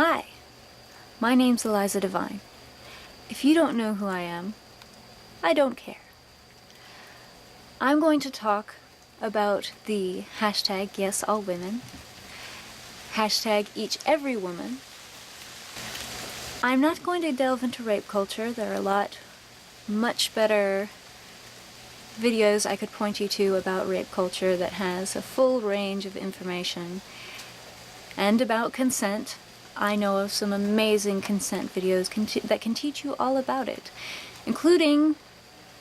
Hi, my name's Eliza Devine. If you don't know who I am, I don't care. I'm going to talk about the hashtag yesallwomen, hashtag eacheverywoman. I'm not going to delve into rape culture. There are a lot much better videos I could point you to about rape culture that has a full range of information. And about consent, I know of some amazing consent videos that can teach you all about it, including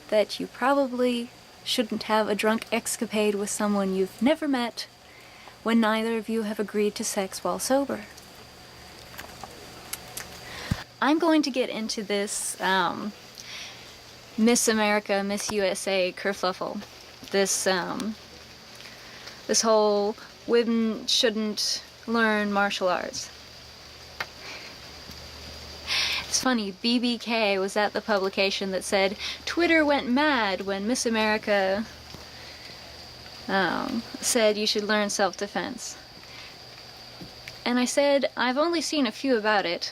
that you probably shouldn't have a drunk escapade with someone you've never met when neither of you have agreed to sex while sober. I'm going to get into this Miss America, Miss USA kerfluffle. This whole women shouldn't learn martial arts. It's funny, BBK was at the publication that said Twitter went mad when Miss America said you should learn self-defense. And I said, I've only seen a few about it.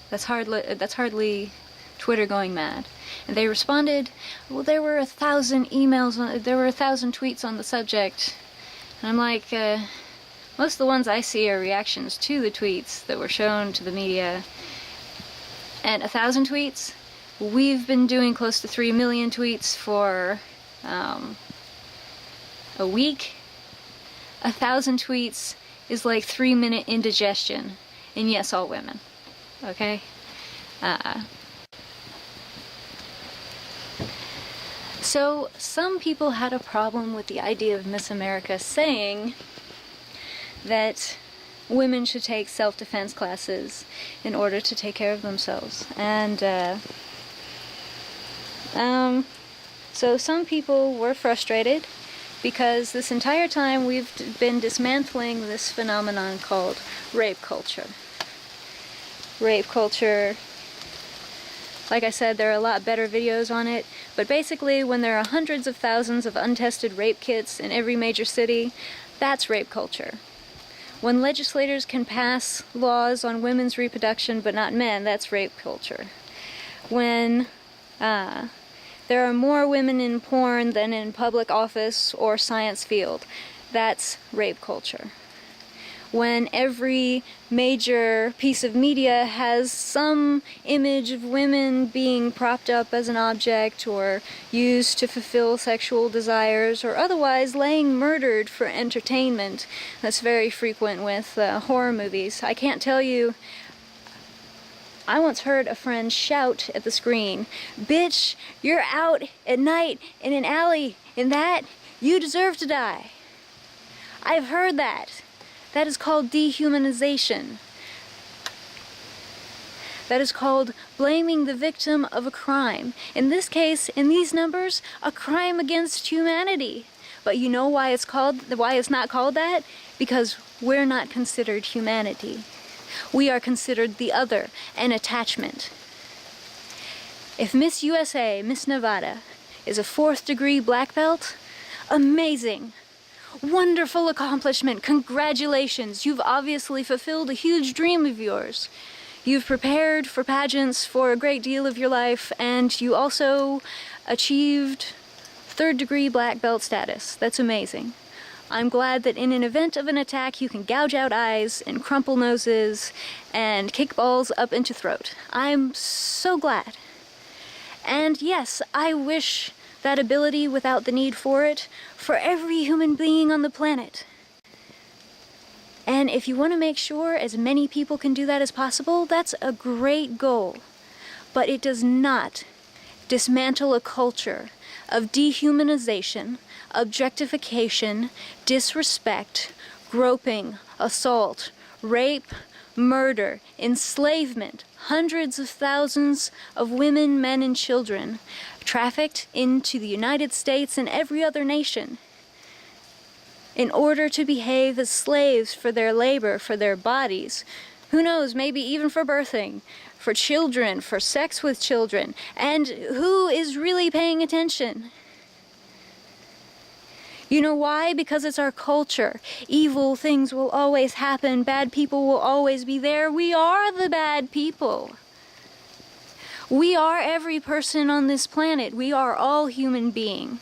That's hardly Twitter going mad. And they responded, well, there were 1,000 emails, there were 1,000 tweets on the subject. And I'm like, most of the ones I see are reactions to the tweets that were shown to the media. And 1,000 tweets? We've been doing close to 3 million tweets for a week. 1,000 tweets is like 3-minute indigestion in Yes All Women. Okay? So, some people had a problem with the idea of Miss America saying that women should take self-defense classes in order to take care of themselves. And, so some people were frustrated because this entire time we've been dismantling this phenomenon called rape culture. Rape culture, like I said, there are a lot better videos on it, but basically when there are hundreds of thousands of untested rape kits in every major city, that's rape culture. When legislators can pass laws on women's reproduction but not men, that's rape culture. When there are more women in porn than in public office or science field, that's rape culture. When every major piece of media has some image of women being propped up as an object or used to fulfill sexual desires or otherwise laying murdered for entertainment. That's very frequent with horror movies. I can't tell you, I once heard a friend shout at the screen, "Bitch, you're out at night in an alley in that, you deserve to die." I've heard that. That is called dehumanization. That is called blaming the victim of a crime. In this case, in these numbers, a crime against humanity. But you know why it's not called that? Because we're not considered humanity. We are considered the other, an attachment. If Miss USA, Miss Nevada, is a 4th degree black belt, amazing. Wonderful accomplishment. Congratulations. You've obviously fulfilled a huge dream of yours. You've prepared for pageants for a great deal of your life, and you also achieved 3rd degree black belt status. That's amazing. I'm glad that in an event of an attack you can gouge out eyes and crumple noses and kick balls up into throat. I'm so glad. And yes, I wish that ability without the need for it for every human being on the planet. And if you want to make sure as many people can do that as possible, that's a great goal. But it does not dismantle a culture of dehumanization, objectification, disrespect, groping, assault, rape, murder, enslavement, hundreds of thousands of women, men, and children trafficked into the United States and every other nation in order to behave as slaves for their labor, for their bodies, who knows, maybe even for birthing, for children, for sex with children, and who is really paying attention? You know why? Because it's our culture. Evil things will always happen. Bad people will always be there. We are the bad people. We are every person on this planet. We are all human beings.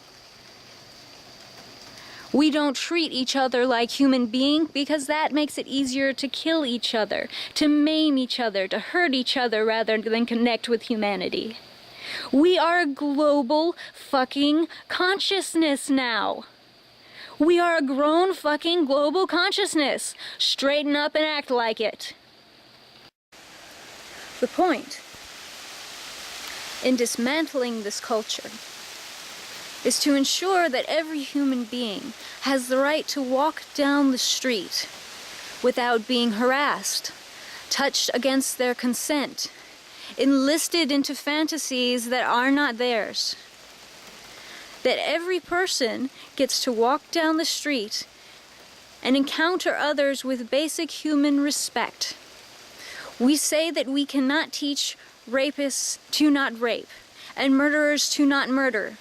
We don't treat each other like human beings because that makes it easier to kill each other, to maim each other, to hurt each other rather than connect with humanity. We are a global fucking consciousness now. We are a grown fucking global consciousness. Straighten up and act like it. The point in dismantling this culture is to ensure that every human being has the right to walk down the street without being harassed, touched against their consent, enlisted into fantasies that are not theirs. That every person gets to walk down the street and encounter others with basic human respect. We say that we cannot teach rapists to not rape and murderers to not murder.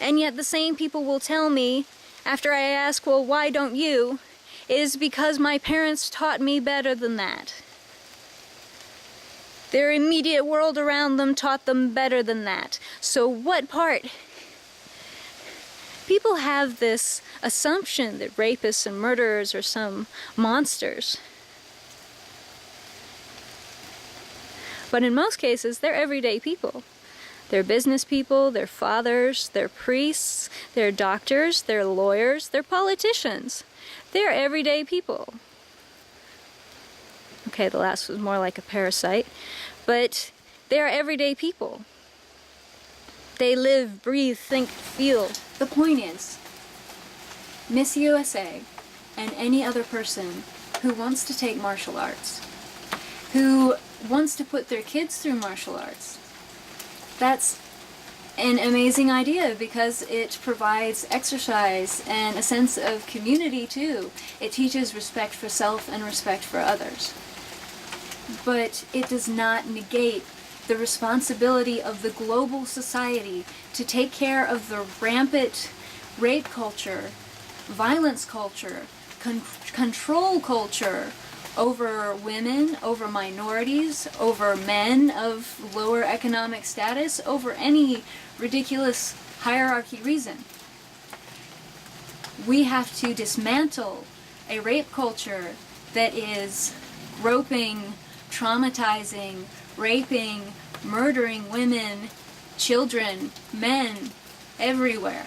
And yet the same people will tell me, after I ask, well, why don't you? It is because my parents taught me better than that. Their immediate world around them taught them better than that. So what part? People have this assumption that rapists and murderers are some monsters. But in most cases, they're everyday people. They're business people, they're fathers, they're priests, they're doctors, they're lawyers, they're politicians. They're everyday people. Okay, the last was more like a parasite, but they're everyday people. They live, breathe, think, feel. The point is, Miss USA and any other person who wants to take martial arts, who wants to put their kids through martial arts, that's an amazing idea because it provides exercise and a sense of community too. It teaches respect for self and respect for others. But it does not negate the responsibility of the global society to take care of the rampant rape culture, violence culture, control culture over women, over minorities, over men of lower economic status, over any ridiculous hierarchy reason. We have to dismantle a rape culture that is groping, traumatizing, raping, murdering women, children, men, everywhere.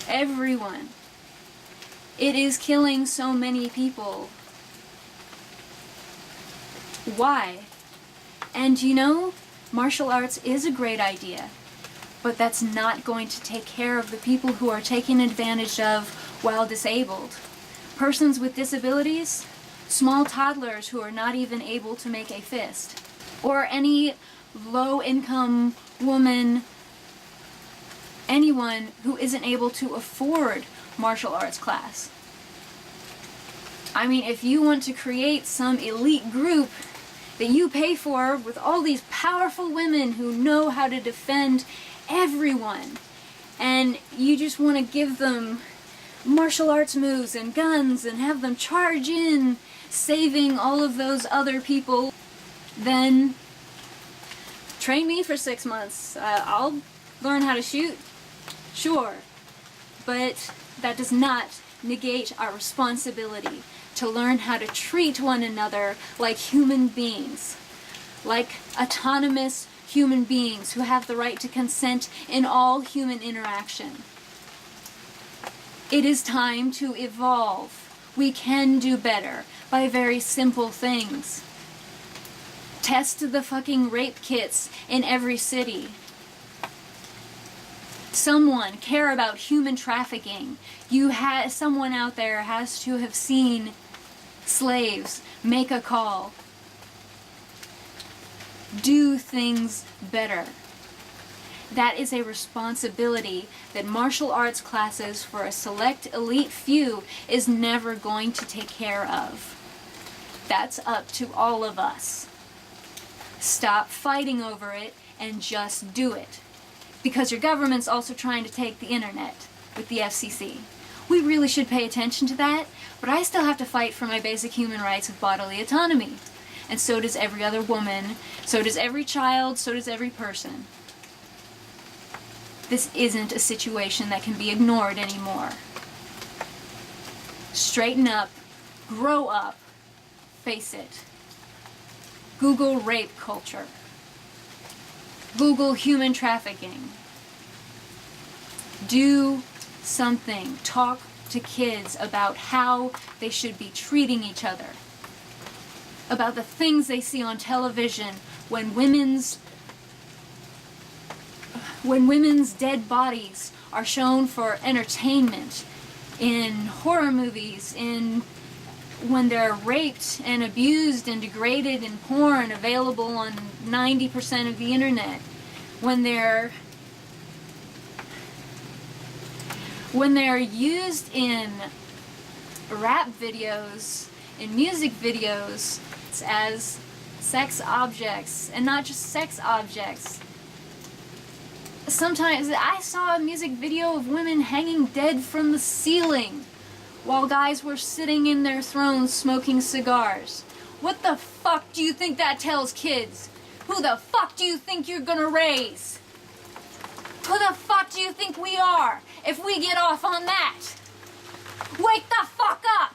Everyone. It is killing so many people. Why? And you know, martial arts is a great idea, but that's not going to take care of the people who are taken advantage of while disabled. Persons with disabilities, small toddlers who are not even able to make a fist, or any low-income woman, anyone who isn't able to afford martial arts class. I mean, if you want to create some elite group that you pay for with all these powerful women who know how to defend everyone, and you just want to give them martial arts moves and guns and have them charge in, saving all of those other people, then train me for 6 months. I'll learn how to shoot, sure, but that does not negate our responsibility to learn how to treat one another like human beings, like autonomous human beings who have the right to consent in all human interaction. It is time to evolve. We can do better by very simple things. Test the fucking rape kits in every city. Someone care about human trafficking. Someone out there has to have seen slaves. Make a call. Do things better. That is a responsibility that martial arts classes for a select elite few is never going to take care of. That's up to all of us. Stop fighting over it and just do it. because your government's also trying to take the internet with the FCC. We really should pay attention to that, but I still have to fight for my basic human rights of bodily autonomy. And so does every other woman, so does every child, so does every person. This isn't a situation that can be ignored anymore. Straighten up, grow up, face it. Google rape culture. Google human trafficking. Do something. Talk to kids about how they should be treating each other. About the things they see on television when women's dead bodies are shown for entertainment, in horror movies, when they're raped and abused and degraded in porn available on 90% of the internet, when they're used in rap videos, in music videos, as sex objects, and not just sex objects. Sometimes I saw a music video of women hanging dead from the ceiling while guys were sitting in their thrones smoking cigars. What the fuck do you think that tells kids? Who the fuck do you think you're gonna raise? Who the fuck do you think we are if we get off on that? Wake the fuck up!